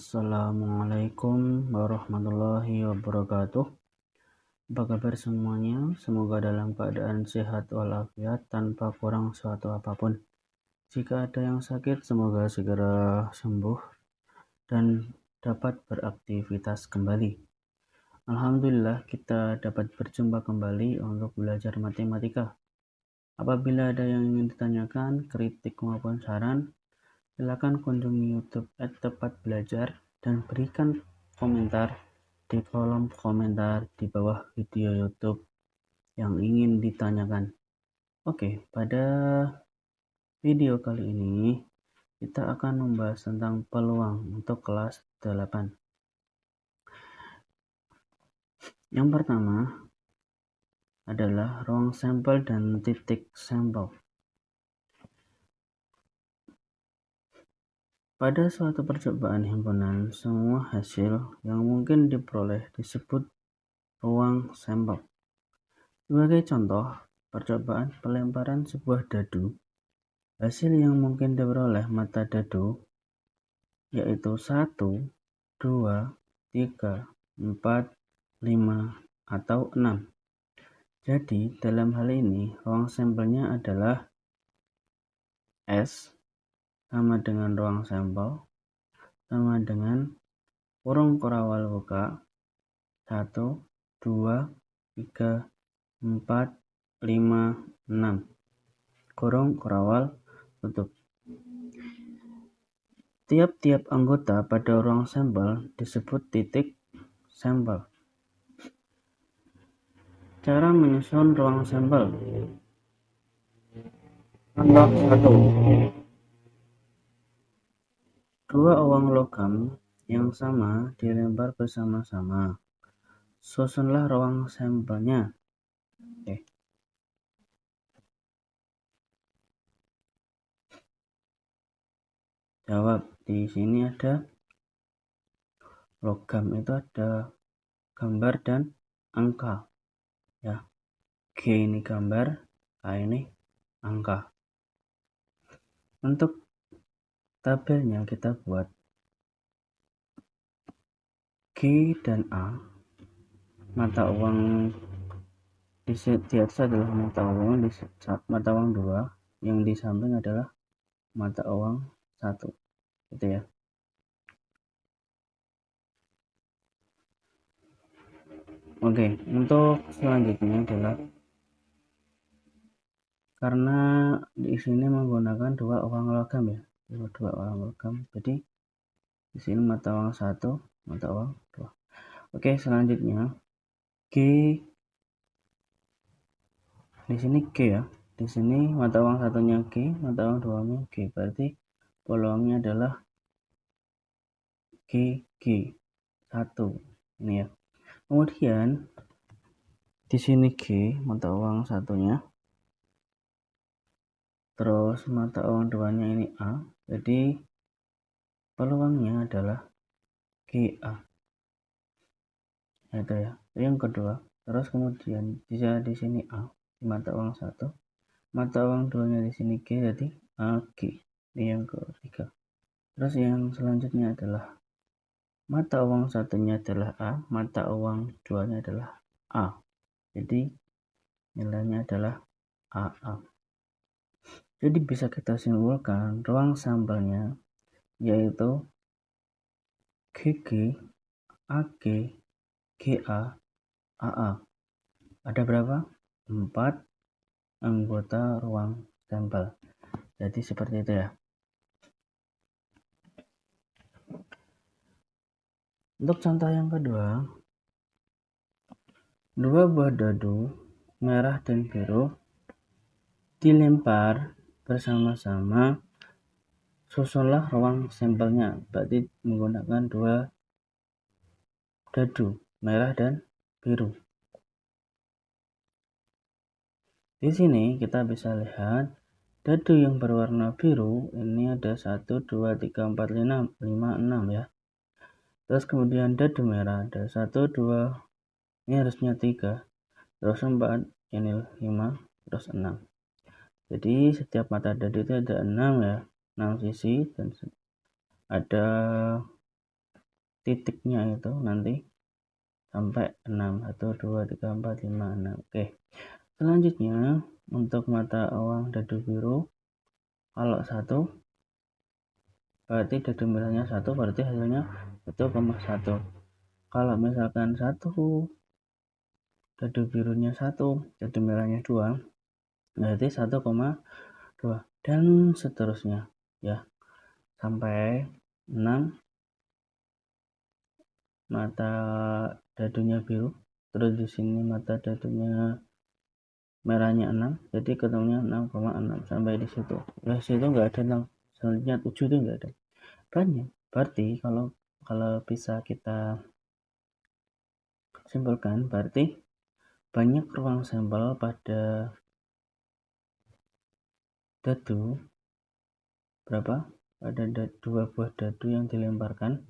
Assalamualaikum warahmatullahi wabarakatuh. Apa kabar semuanya? Semoga dalam keadaan sehat walafiat tanpa kurang suatu apapun. Jika ada yang sakit, semoga segera sembuh dan dapat beraktivitas kembali. Alhamdulillah kita dapat berjumpa kembali untuk belajar matematika. Apabila ada yang ingin ditanyakan, kritik maupun saran, silakan kunjungi YouTube @tepatbelajar dan berikan komentar di kolom komentar di bawah video YouTube yang ingin ditanyakan. Oke, pada video kali ini kita akan membahas tentang peluang untuk kelas 8. Yang pertama adalah ruang sampel dan titik sampel. Pada suatu percobaan himpunan, semua hasil yang mungkin diperoleh disebut ruang sampel. Sebagai contoh, percobaan pelemparan sebuah dadu, hasil yang mungkin diperoleh mata dadu yaitu 1, 2, 3, 4, 5, atau 6. Jadi, dalam hal ini, ruang sampelnya adalah S sama dengan ruang sampel sama dengan kurung kurawal buka 1, 2, 3, 4, 5, 6 kurung kurawal tutup. Tiap-tiap anggota pada ruang sampel disebut titik sampel. Cara menyusun ruang sampel. Contoh 1. Dua uang logam yang sama dilempar bersama-sama. Susunlah ruang sampelnya. Jawab. Di sini ada logam, itu ada gambar dan angka. Ya. G ini gambar, A ini angka. Untuk tabelnya kita buat G dan A, mata uang di atas adalah mata uang 2, yang di samping adalah mata uang 1, gitu ya. Oke, untuk selanjutnya adalah karena di sini menggunakan dua uang logam ya, dua uang logam. Jadi di sini mata uang 1, mata uang 2. Oke, selanjutnya G. Di sini G ya. Di sini mata uang satunya G, mata uang 2-nya G. Berarti peluangnya adalah G 1. Ini ya. Kemudian di sini G mata uang satunya. Terus mata uang 2-nya ini A. Jadi peluangnya adalah GA. Itu ya. Yang kedua. Terus kemudian bisa di sini A di mata uang 1. Mata uang 2-nya di sini G, jadi AG. Ini yang ketiga. Terus yang selanjutnya adalah mata uang satunya adalah A, mata uang 2-nya adalah A. Jadi nilainya adalah AA. Jadi bisa kita simpulkan ruang sampelnya yaitu GG, AG, GA, AA. Ada berapa? 4 anggota ruang sampel. Jadi seperti itu ya. Untuk contoh yang kedua, dua buah dadu merah dan biru dilempar bersama-sama. Susunlah ruang sampelnya. Berarti menggunakan dua dadu merah dan biru. Di sini kita bisa lihat dadu yang berwarna biru ini ada 1, 2, 3, 4, 5, 6 ya. Terus kemudian dadu merah ada 1, 2, ini harusnya 3, terus 4, ini 5, terus 6. Jadi setiap mata dadu itu ada 6 ya, 6 sisi, dan ada titiknya itu nanti sampai 6. 1, 2, 3, 4, 5, 6. Oke. Selanjutnya untuk mata uang dadu biru, kalau 1 berarti dadu merahnya 1, berarti hasilnya 1,1. Kalau misalkan 1 dadu birunya 1, dadu merahnya 2, berarti 1,2 dan seterusnya ya, sampai 6 mata dadunya biru, terus di sini mata dadunya merahnya 6, jadi ketemunya 6,6 sampai di situ. Ya situ nggak ada, selanjutnya 7 itu nggak ada. Banyak. Berarti kalau bisa kita simpulkan, berarti banyak ruang sampel pada dadu berapa? Pada dua buah dadu yang dilemparkan,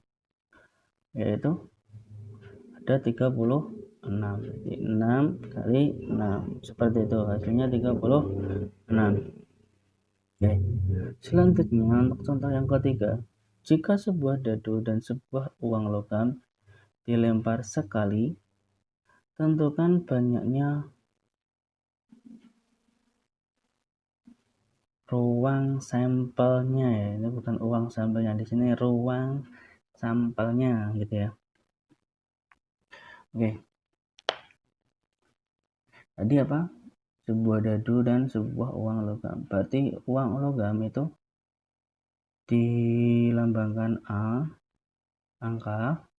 yaitu ada 36. Jadi 6 kali 6 seperti itu, hasilnya 36. Oke. Selanjutnya untuk contoh yang ketiga, jika sebuah dadu dan sebuah uang logam dilempar sekali, tentukan banyaknya ruang sampelnya ya. Ini bukan uang sampelnya, di sini ruang sampelnya gitu ya. Oke. Tadi apa? Sebuah dadu dan sebuah uang logam. Berarti uang logam itu dilambangkan A, angka,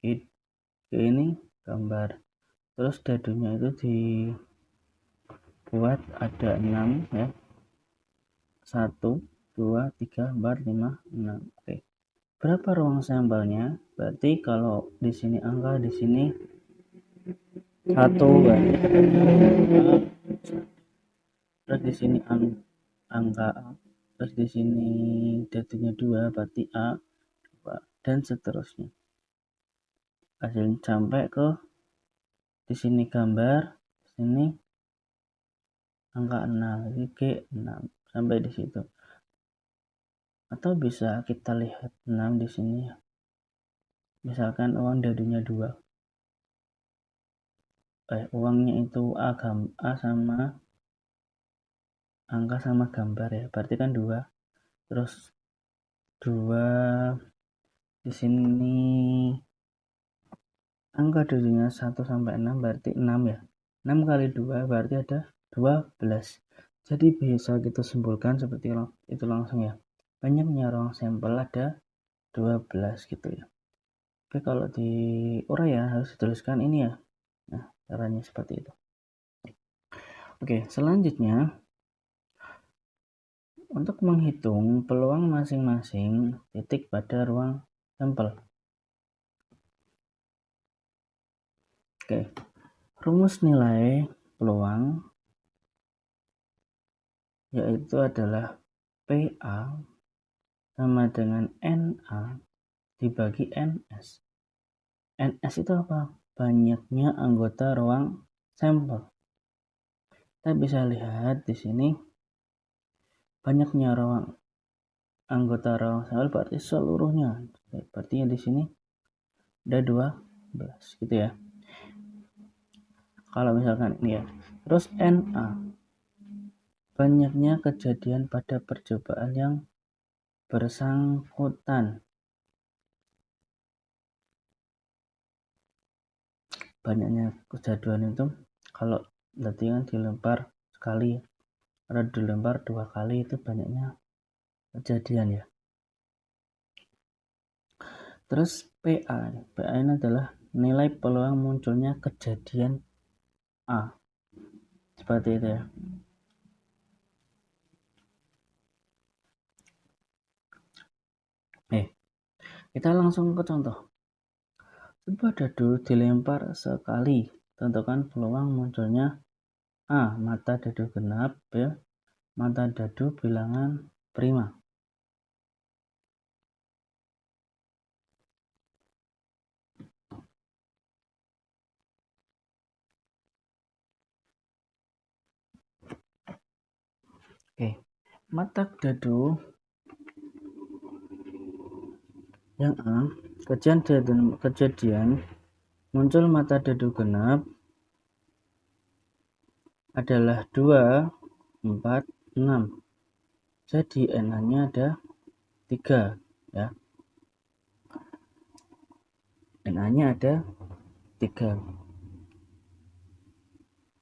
ini gambar. Terus dadunya itu dibuat ada 6 ya. 1, 2, 3, 4, 5, 6. Oke. Berapa ruang sampelnya? Berarti kalau di sini angka, di sini 1 kan. Terus di sini angka A. Terus di sini dadunya 2, berarti A, 2, dan seterusnya. Hasil sampai ke di sini gambar, di sini angka 6, jadi G6 sampai di situ. Atau bisa kita lihat 6 di sini. Misalkan uang dadunya 2. Uangnya itu A sama angka sama gambar ya. Berarti kan 2. Terus 2 di sini angka dadunya 1 sampai 6, berarti 6 ya. 6 kali 2 berarti ada 12. Jadi bisa kita simpulkan seperti itu langsung ya. Banyaknya ruang sampel ada 12 gitu ya. Oke, kalau di urai ya harus dituliskan ini ya. Nah, caranya seperti itu. Oke, selanjutnya untuk menghitung peluang masing-masing titik pada ruang sampel. Oke, rumus nilai peluang yaitu adalah PA sama dengan NA dibagi NS. NS itu apa? Banyaknya anggota ruang sampel. Kita bisa lihat di sini banyaknya anggota ruang sampel berarti seluruhnya. Berarti di sini ada 12 gitu ya. Kalau misalkan ini ya. Terus NA, banyaknya kejadian pada percobaan yang bersangkutan. Banyaknya kejadian itu kalau berarti kan dilempar sekali atau dilempar 2 kali, itu banyaknya kejadian ya. Terus PA ini adalah nilai peluang munculnya kejadian A, seperti itu ya. Kita langsung ke contoh. Sebuah dadu dilempar sekali, tentukan peluang munculnya A, mata dadu genap, B, mata dadu bilangan prima. Oke, mata dadu Yang A, kejadian muncul mata dadu genap adalah 2, 4, 6. Jadi NA-nya ada 3 ya. NA-nya ada 3.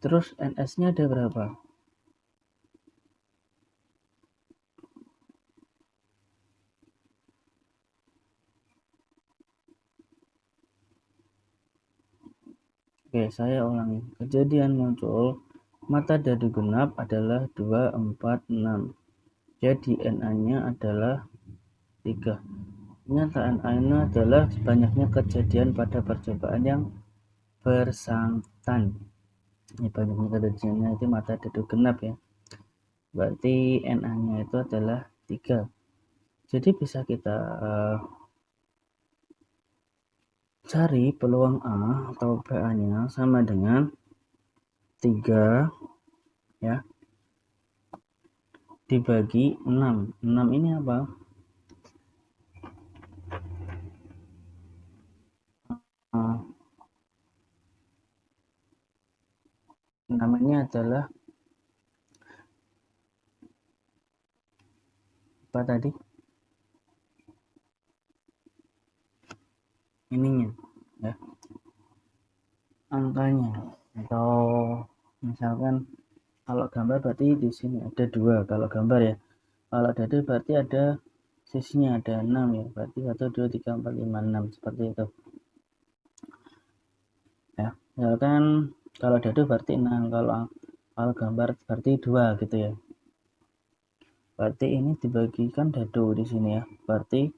Terus NS-nya ada berapa? Oke, saya ulangi. Kejadian muncul mata dadu genap adalah 2, 4, 6. Jadi NA-nya adalah 3. Pernyataan A ini adalah banyaknya kejadian pada percobaan yang bersangkutan. Ini banyaknya kejadiannya itu mata dadu genap ya. Berarti NA-nya itu adalah 3. Jadi bisa kita cari peluang A atau BA-nya sama dengan 3 ya dibagi 6. 6 ini apa? Namanya adalah apa tadi? Ininya ya. Angkanya atau misalkan kalau gambar berarti di sini ada 2 kalau gambar ya. Kalau dadu berarti ada sisinya ada 6 ya. Berarti 1 2 3 4 5 6 seperti itu. Ya. Misalkan kalau dadu berarti 6, kalau gambar berarti 2 gitu ya. Berarti ini dibagikan dadu di sini ya. Berarti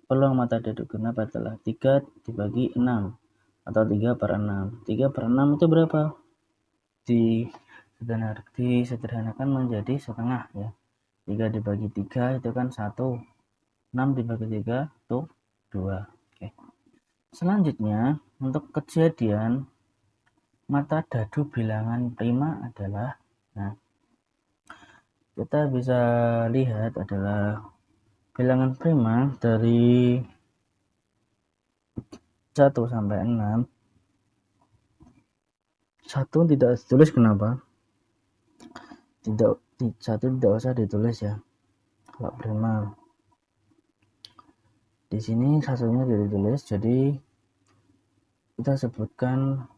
peluang mata dadu genap adalah 3 dibagi 6 atau 3 per 6. 3 per 6 itu berapa? Disederhanakan menjadi setengah ya. 3 dibagi 3 itu kan 1. 6 dibagi 3 itu 2. Oke. Selanjutnya untuk kejadian mata dadu bilangan prima adalah, nah kita bisa lihat adalah bilangan prima dari 1 sampai 6. 1 tidak ditulis, kenapa? Satu tidak usah ditulis ya. Kalau prima di sini satunya tidak ditulis, jadi kita sebutkan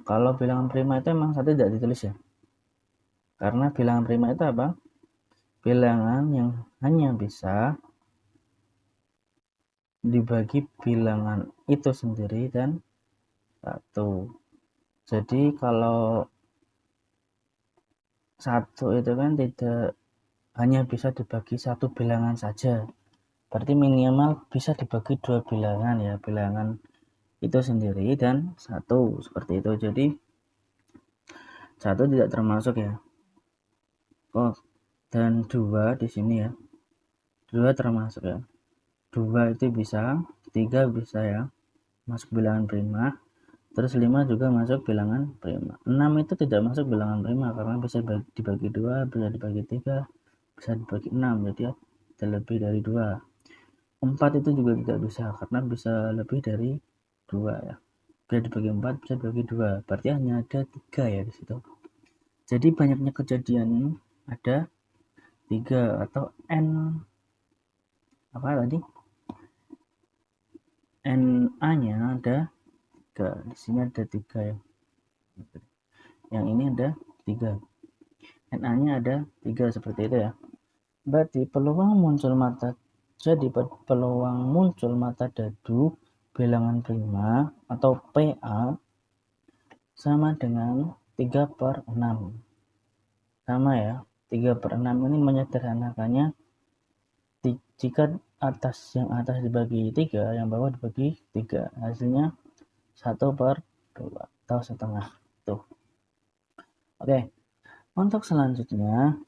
kalau bilangan prima itu emang satu tidak ditulis ya. Karena bilangan prima itu apa? Bilangan yang hanya bisa dibagi bilangan itu sendiri dan 1. Jadi kalau 1 itu kan tidak hanya bisa dibagi 1 bilangan saja. Berarti minimal bisa dibagi 2 bilangan ya, bilangan itu sendiri dan 1 seperti itu. Jadi 1 tidak termasuk ya. Dan 2 di sini ya. 2 termasuk ya. 2 itu bisa, 3 bisa ya. Masuk bilangan prima. Terus 5 juga masuk bilangan prima. 6 itu tidak masuk bilangan prima karena bisa dibagi 2, bisa dibagi 3, bisa dibagi 6. Jadi ada lebih dari 2. 4 itu juga tidak bisa karena bisa lebih dari 2 ya. Bisa dibagi 4, bisa dibagi 2. Berarti hanya ada 3 ya di situ. Jadi banyaknya kejadian ada 3 atau N apa tadi? NA-nya ada 3. Di sini ada 3 ya. Yang ini ada 3. NA-nya ada 3 seperti itu ya. Berarti peluang muncul mata dadu bilangan prima atau PA sama dengan 3 per 6. Sama ya. 3 per 6 ini menyederhanakannya, jika yang atas dibagi 3, yang bawah dibagi 3. Hasilnya 1 per 2 atau setengah. Tuh. Oke. Untuk selanjutnya,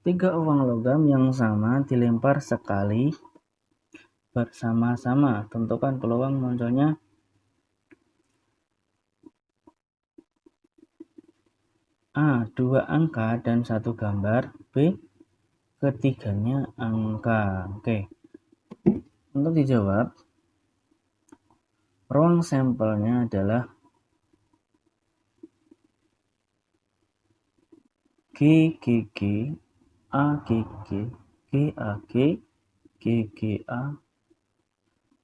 3 uang logam yang sama dilempar sekali bersama-sama. Tentukan peluang munculnya A. 2 angka dan 1 gambar. B. ketiganya angka. Oke, untuk dijawab, ruang sampelnya adalah G G G A G G G A G G G A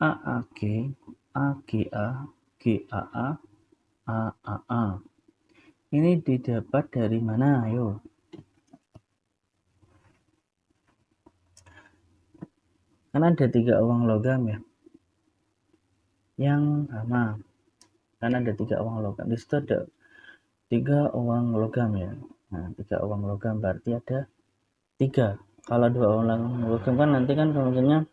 A A G A G A G A A A A A. Ini didapat dari mana? Ayo. Kan ada 3 uang logam ya, yang sama. Kan ada 3 uang logam. Di situ ada 3 uang logam ya. Nah, 3 uang logam berarti ada 3. Kalau 2 uang logam kan nanti kan kemungkinannya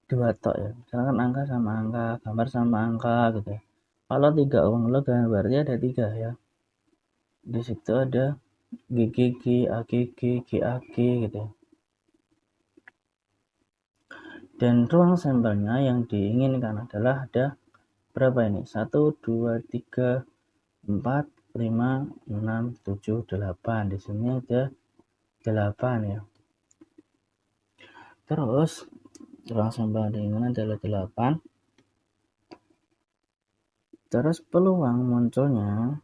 2 tok ya. Misalkan angka sama angka, gambar sama angka gitu ya. Kalau 3 uang logam berarti ada 3 ya. Di situ ada GGG, AGG, GAG gitu ya. Dan ruang sampelnya yang diinginkan adalah ada berapa ini? 1, 2, 3, 4, 5, 6, 7, 8. Di sini ada 8 ya. Terus ruang sampel yang diinginkan adalah 8. Terus peluang munculnya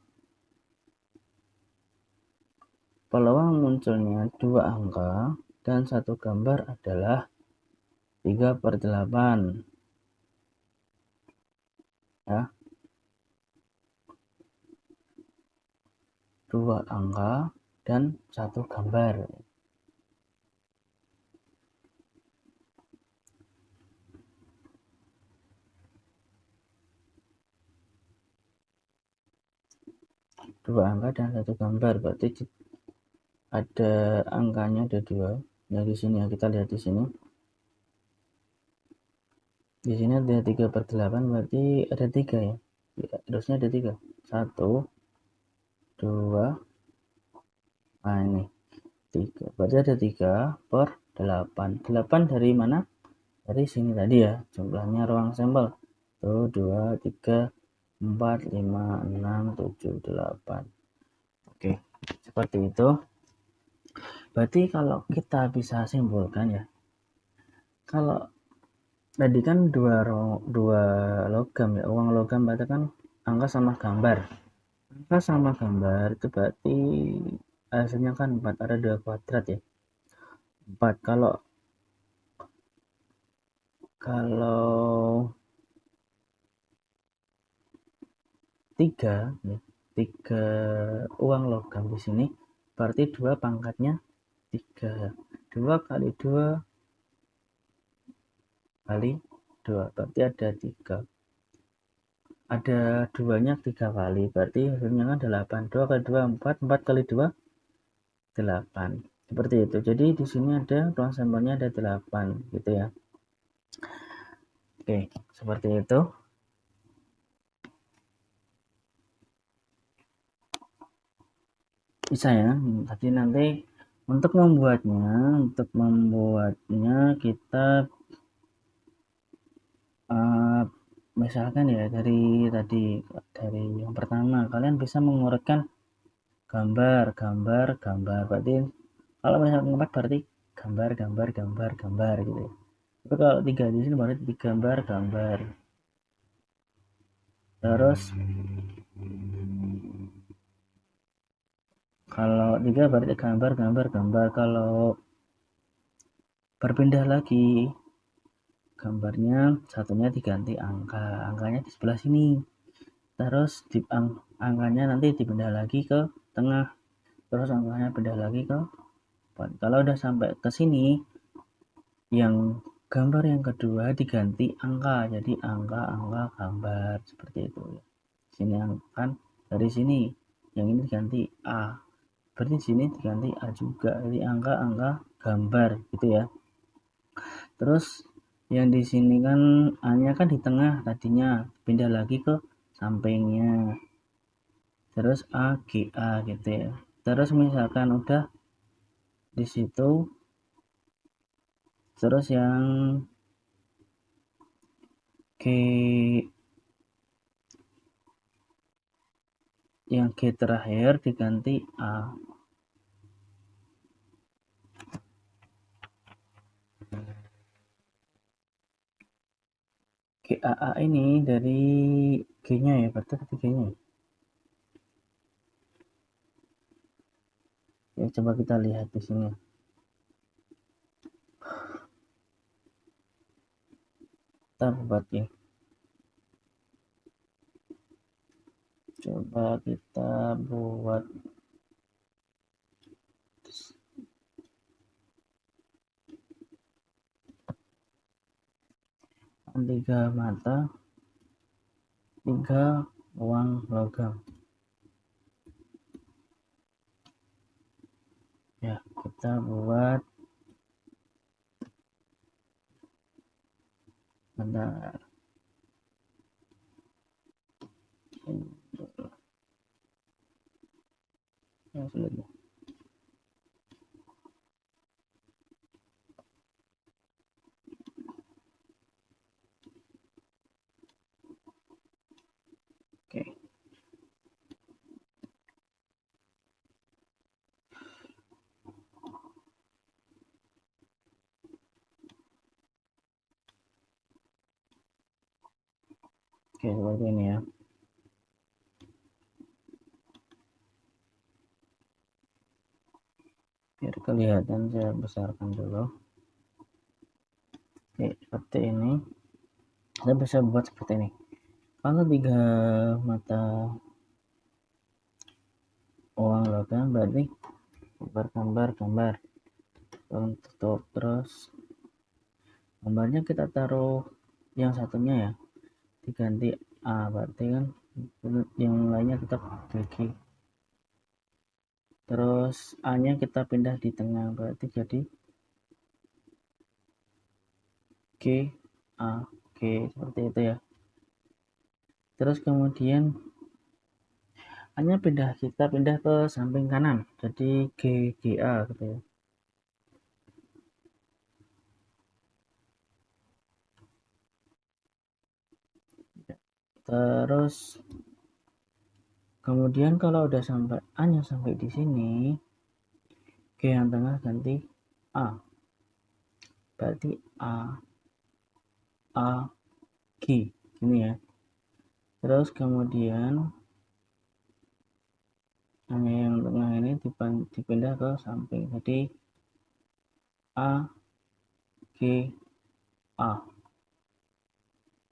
2 angka dan 1 gambar adalah 3/8 ya. 2 angka dan 1 gambar. Dua angka dan 1 gambar berarti ada angkanya ada 2. Nah, di sini ya, kita lihat di sini. Di sini ada 3/8 berarti ada 3 ya. Harusnya ada 3. 1, 2, nah ini 3. Berarti ada 3/8. 8 dari mana? Dari sini tadi ya. Jumlahnya ruang sampel. 1, 2, 3, 4, 5, 6, 7, 8. Oke, seperti itu. Berarti kalau kita bisa simpulkan ya, kalau tadi kan dua logam ya, uang logam berarti kan angka sama gambar. Angka sama gambar itu berarti hasilnya kan 4, ada 2 kuadrat ya. 4 kalau 3 ya, 3 uang logam di sini berarti 2 pangkatnya 3. 2 kali 2 kali 2 berarti ada 3. Ada 2-nya 3 kali berarti hasilnya kan 8. 2 kali 2 4, 4 kali 2 8. Seperti itu. Jadi di sini ada ruang sampelnya ada 8 gitu ya. Oke, seperti itu. Bisa ya. Tadi nanti untuk membuatnya kita misalkan ya dari yang pertama kalian bisa mengurutkan gambar. Berarti kalau misalkan 4 berarti gambar gitu ya. Tapi kalau 3 di sini berarti gambar. Terus kalau 3 berarti gambar. Kalau berpindah lagi gambarnya, satunya diganti angkanya di sebelah sini. Terus angkanya nanti dipindah lagi ke tengah. Terus angkanya pindah lagi ke depan. Kalau udah sampai ke sini, yang gambar yang kedua diganti angka, jadi angka gambar seperti itu. Sini kan dari sini, yang ini diganti A. Berarti sini diganti A juga, jadi angka gambar gitu ya. Terus yang di sini kan A-nya kan di tengah tadinya, pindah lagi ke sampingnya. Terus A G A gitu ya. Terus misalkan udah di situ, terus yang G terakhir diganti A. GAA ini dari G-nya ya, berarti ketiganya. Ya, coba kita lihat di sini. Kita buat ya. Coba kita buat tiga mata, tiga uang logam. Ya, kita buat bentar. Ya, sudah. Oke. Oke, seperti ini ya. Biar kelihatan, saya besarkan dulu. Oke, seperti ini. Kita bisa buat seperti ini. Kalau tiga mata uang logam berarti gambar tutup, terus gambarnya kita taruh yang satunya ya, diganti A, berarti kan yang lainnya tetap GG. Terus A nya kita pindah di tengah, berarti jadi G A G, seperti itu ya. Terus kemudian A nya kita pindah ke samping kanan, jadi G G A gitu ya. Terus kemudian kalau udah sampai A nya sampai di sini, G yang tengah ganti A, berarti A A G ini ya. Terus kemudian hanya yang tengah ini dipindah ke samping, jadi A G A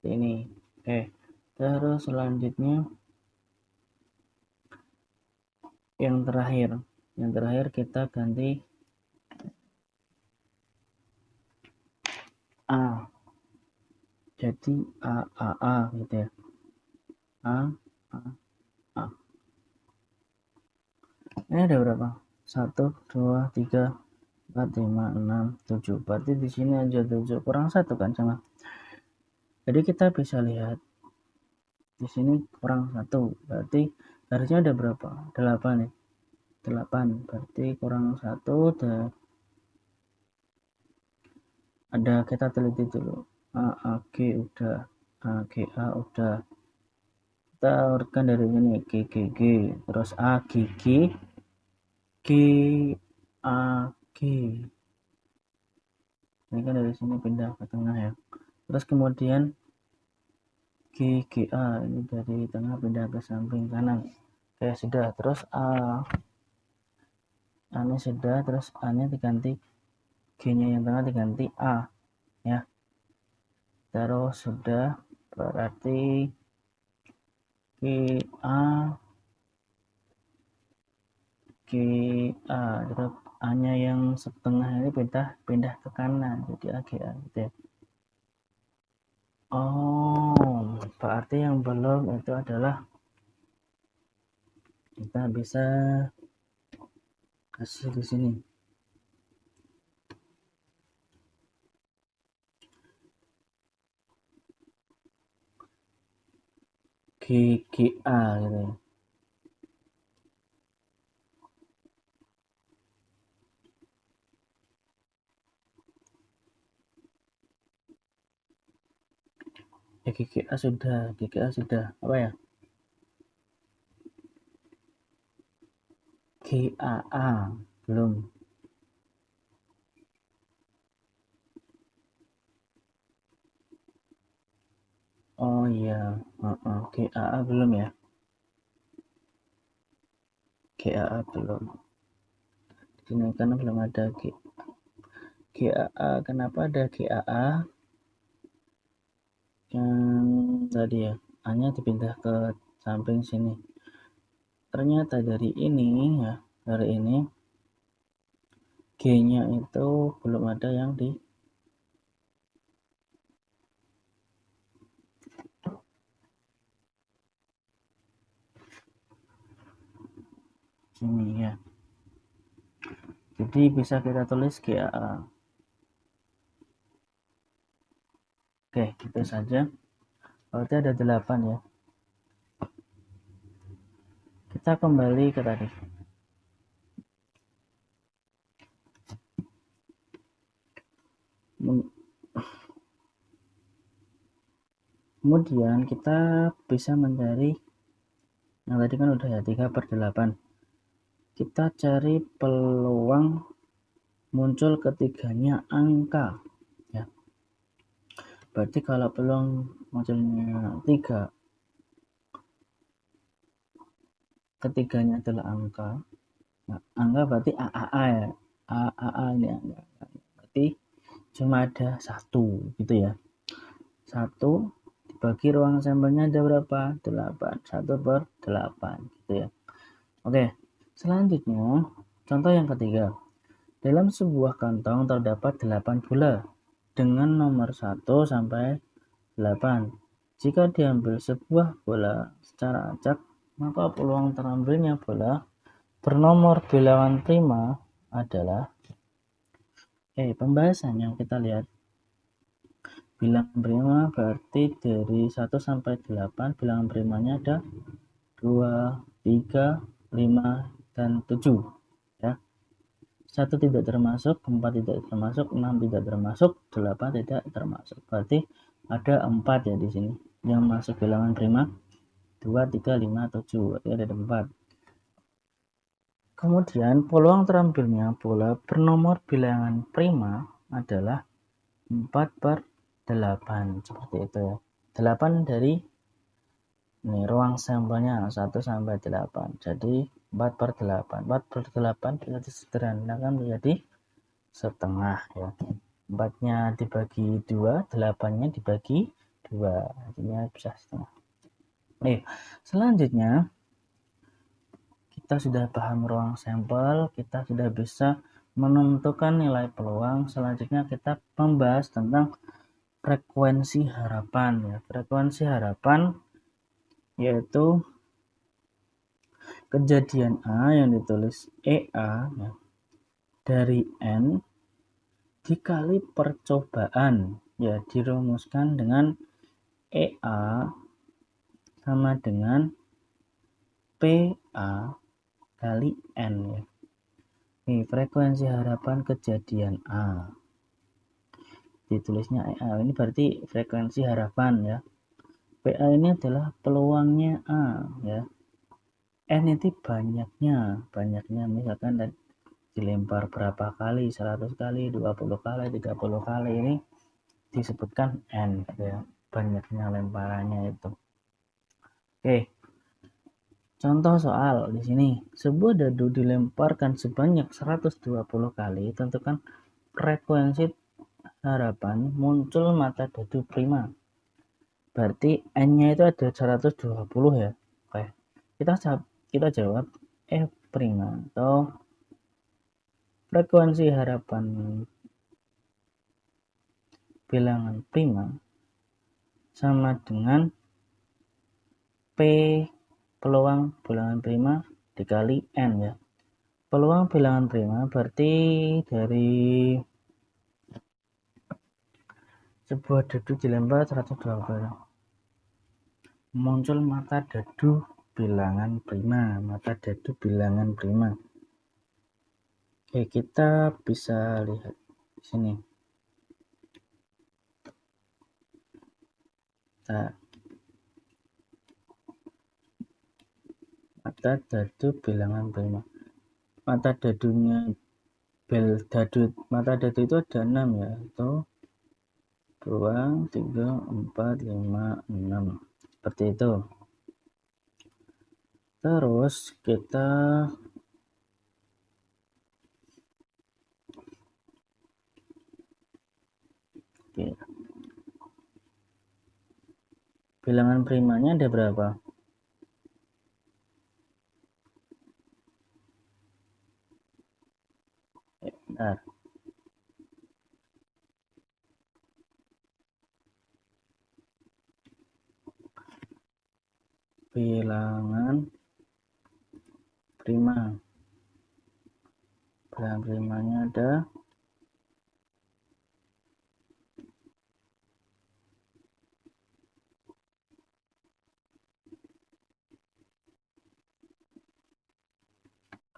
ini. Terus selanjutnya yang terakhir kita ganti A, jadi A gitu ya. A A. Ini ada berapa? 1 2 3 4 5 6 7, berarti di sini aja 7 kurang 1 kan sama. Jadi kita bisa lihat di sini kurang 1, berarti harusnya ada berapa? 8 ya. 8, berarti kurang 1, ada kita teliti dulu. A G udah, A G A udah. Kita urutkan dari sini G G G, terus A G G G A G. Ini kan dari sini pindah ke tengah ya. Terus kemudian G G A, ini dari tengah pindah ke samping kanan. Oke, sudah. Terus A nya sudah, terus A nya diganti, G nya yang tengah diganti A ya. Terus sudah, berarti G A G A, terus A nya yang setengah ini pindah ke kanan, jadi A G A gitu ya. Oh, berarti yang belum itu adalah kita bisa kasih di sini G G A gitu ya. Ya, GGA sudah apa ya, GAA belum. Oh iya, GAA belum ya? GAA belum. Ini karena belum ada GAA. Kenapa ada GAA? Yang tadi ya, hanya dipindah ke samping sini. Ternyata dari ini ya, dari ini G-nya itu belum ada yang di sini ya. Jadi bisa kita tulis GAA. Oke, itu saja. Berarti ada 8 ya. Kita kembali ke tadi. Kemudian kita bisa mencari yang tadi kan udah ya 3/8. Kita cari peluang muncul ketiganya angka ya. Berarti kalau peluang munculnya 3 ketiganya adalah angka. Nah, angka berarti AAA ya. AAA ini angka. Berarti cuma ada 1 gitu ya. 1 dibagi ruang sampelnya ada berapa? 8. 1/8 gitu ya. Oke, selanjutnya contoh yang ketiga. Dalam sebuah kantong terdapat 8 bola dengan nomor 1 sampai 8. Jika diambil sebuah bola secara acak, maka peluang terambilnya bola bernomor bilangan prima adalah pembahasan yang kita lihat. Bilangan prima berarti dari 1 sampai 8 bilangan primanya ada 2, 3, 5, dan 7 ya. 1 tidak termasuk, 4 tidak termasuk, 6 tidak termasuk, 8 tidak termasuk. Berarti ada 4 ya di sini yang masuk bilangan prima. 2, 3, 5, 7. Berarti ada 4. Kemudian peluang terambilnya bola bernomor bilangan prima adalah 4/8 seperti itu ya. 8 dari ini ruang sampelnya 1 sampai 8. Jadi 4/8. 4/8 bisa disederhanakan menjadi setengah ya. 4-nya dibagi 2, 8-nya dibagi 2. Artinya bisa setengah. Selanjutnya kita sudah paham ruang sampel, kita sudah bisa menentukan nilai peluang. Selanjutnya kita membahas tentang frekuensi harapan ya. Frekuensi harapan yaitu kejadian A yang ditulis EA ya, dari N dikali percobaan ya, dirumuskan dengan EA sama dengan PA kali N ya. Ini frekuensi harapan kejadian A. Ditulisnya EA. Ini berarti frekuensi harapan ya. PA ini adalah peluangnya A ya. N itu banyaknya misalkan dilempar berapa kali, 100 kali, 20 kali, 30 kali, ini disebutkan N ya, banyaknya lemparannya itu. Oke. Contoh soal di sini, sebuah dadu dilemparkan sebanyak 120 kali, tentukan frekuensi harapan muncul mata dadu prima. Berarti N-nya itu ada 120 ya. Oke. Kita jawab prima atau frekuensi harapan bilangan prima sama dengan P peluang bilangan prima dikali N ya. Peluang bilangan prima berarti dari sebuah dadu dilempar 120 muncul mata dadu bilangan prima. Oke, kita bisa lihat di sini. Nah, mata dadu bilangan prima. Mata dadu itu ada 6 ya. Itu 2, 3, 4, 5, 6. Seperti itu. Terus kita bilangan primanya ada berapa? Bentar. Bilangan prima. Bilangan primanya ada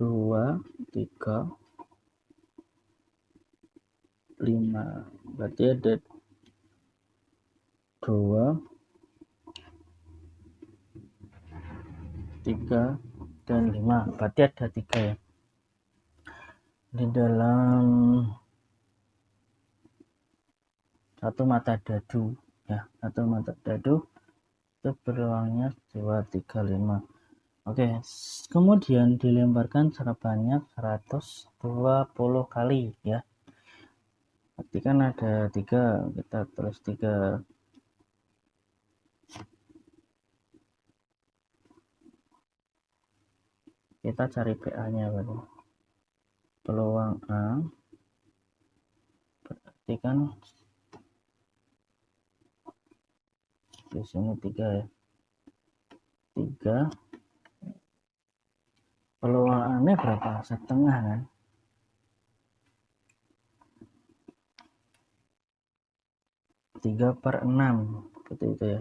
2, 3, 5. Berarti ada 2, 3, dan 5. Berarti ada 3 ya. Di dalam satu mata dadu ya, satu mata dadu itu beruangnya 2, 3, 5. Oke, kemudian dilemparkan sebanyak 120 kali ya. Berarti kan ada 3, kita tulis 3. Kita cari PA-nya berarti. Peluang A berarti kan di sini 3 ya. 3. Peluang A-nya berapa? Setengah kan? 3/6 seperti itu ya.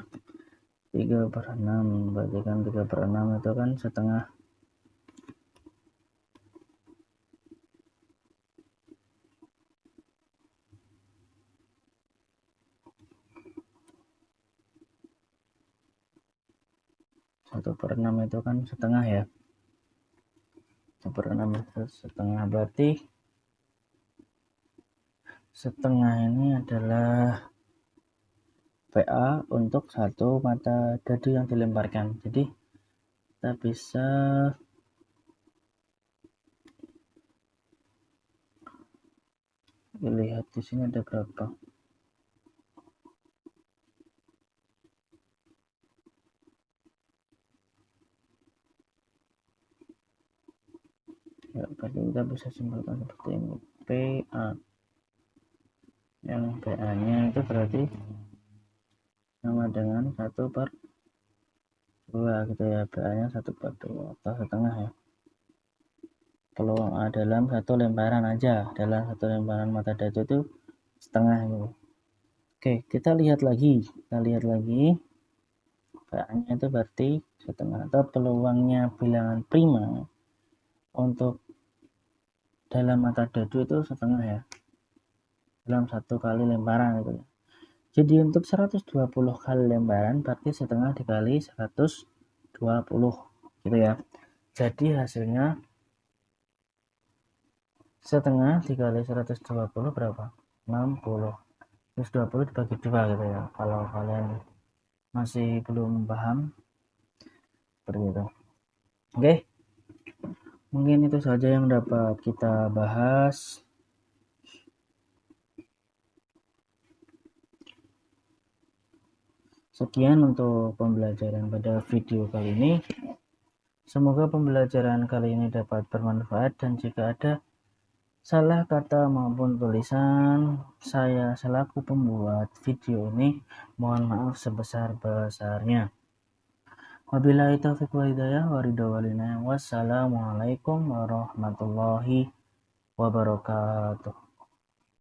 3/6 berarti kan 3/6 itu kan setengah. Satu per 6 itu kan setengah ya. 1/6 itu setengah, berarti setengah ini adalah PA untuk satu mata dadu yang dilemparkan. Jadi kita bisa lihat di sini ada berapa. Ya, berarti kita bisa simpulkan seperti ini. PA yang PA-nya itu berarti sama dengan 1/2 gitu ya. PA-nya 1/2 atau setengah ya. Peluang A dalam satu lemparan aja, dalam satu lemparan mata dadu itu setengah gitu. Oke, kita lihat lagi. PA-nya itu berarti setengah, atau peluangnya bilangan prima untuk dalam mata dadu itu setengah ya, dalam satu kali lemparan itu. Jadi untuk 120 kali lemparan berarti setengah dikali 120 gitu ya. Jadi hasilnya setengah dikali 120 berapa? 60. 120 dibagi 2 gitu ya. Kalau kalian masih belum paham seperti itu. Oke, mungkin itu saja yang dapat kita bahas. Sekian untuk pembelajaran pada video kali ini. Semoga pembelajaran kali ini dapat bermanfaat, dan jika ada salah kata maupun tulisan saya selaku pembuat video ini, mohon maaf sebesar-besarnya. Wabillahi taufiq wal hidayah wa ridha wal inayah. Wassalamualaikum warahmatullahi wabarakatuh.